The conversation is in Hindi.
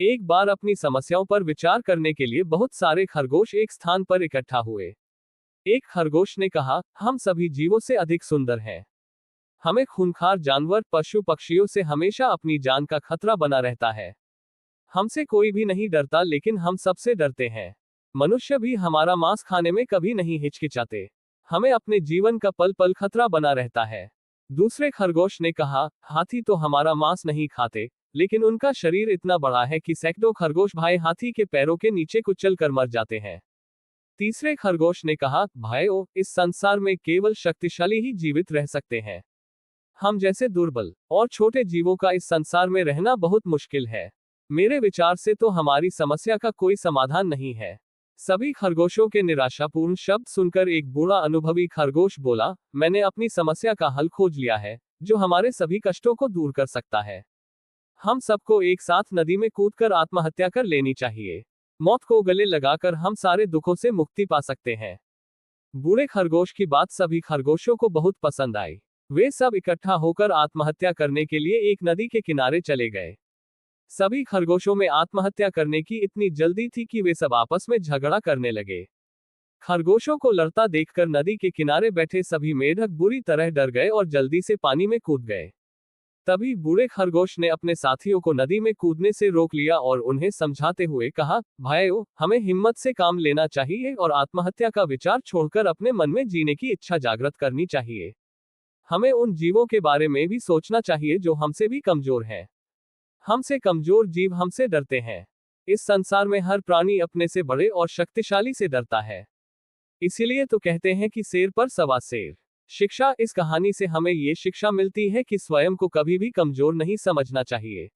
एक बार अपनी समस्याओं पर विचार करने के लिए बहुत सारे खरगोश एक स्थान पर इकट्ठा हुए। एक खरगोश ने कहा, हम सभी जीवों से अधिक सुंदर हैं। हमें खूंखार जानवर, पशु पक्षियों से हमेशा अपनी जान का खतरा बना रहता है। हमसे कोई भी नहीं डरता, लेकिन हम सबसे डरते हैं। मनुष्य भी हमारा मांस खाने में कभी नहीं हिचकिचाते। हमें अपने जीवन का पल पल खतरा बना रहता है। दूसरे खरगोश ने कहा, हाथी तो हमारा मांस नहीं खाते, लेकिन उनका शरीर इतना बड़ा है कि सैकड़ों खरगोश भाई हाथी के पैरों के नीचे कुचल कर मर जाते हैं। तीसरे खरगोश ने कहा, भाइयों, इस संसार में केवल शक्तिशाली ही जीवित रह सकते हैं। हम जैसे दुर्बल और छोटे जीवों का इस संसार में रहना बहुत मुश्किल है। मेरे विचार से तो हमारी समस्या का कोई समाधान नहीं है। सभी खरगोशों के निराशापूर्ण शब्द सुनकर एक बूढ़ा अनुभवी खरगोश बोला, मैंने अपनी समस्या का हल खोज लिया है, जो हमारे सभी कष्टों को दूर कर सकता है। हम सबको एक साथ नदी में कूदकर आत्महत्या कर लेनी चाहिए। मौत को गले लगाकर हम सारे दुखों से मुक्ति पा सकते हैं। बूढ़े खरगोश की बात सभी खरगोशों को बहुत पसंद आई। वे सब इकट्ठा होकर आत्महत्या करने के लिए एक नदी के किनारे चले गए। सभी खरगोशों में आत्महत्या करने की इतनी जल्दी थी कि वे सब आपस में झगड़ा करने लगे। खरगोशों को लड़ता देखकर नदी के किनारे बैठे सभी मेढक बुरी तरह डर गए और जल्दी से पानी में कूद गए। तभी बूढ़े खरगोश ने अपने साथियों को नदी में कूदने से रोक लिया और उन्हें समझाते हुए कहा, भाइयों, हमें हिम्मत से काम लेना चाहिए और आत्महत्या का विचार छोड़कर अपने मन में जीने की इच्छा जागृत करनी चाहिए। हमें उन जीवों के बारे में भी सोचना चाहिए जो हमसे भी कमजोर हैं। हमसे कमजोर जीव हमसे डरते हैं। इस संसार में हर प्राणी अपने से बड़े और शक्तिशाली से डरता है। इसीलिए तो कहते हैं कि शेर पर सवा शेर। शिक्षा, इस कहानी से हमें ये शिक्षा मिलती है कि स्वयं को कभी भी कमजोर नहीं समझना चाहिए।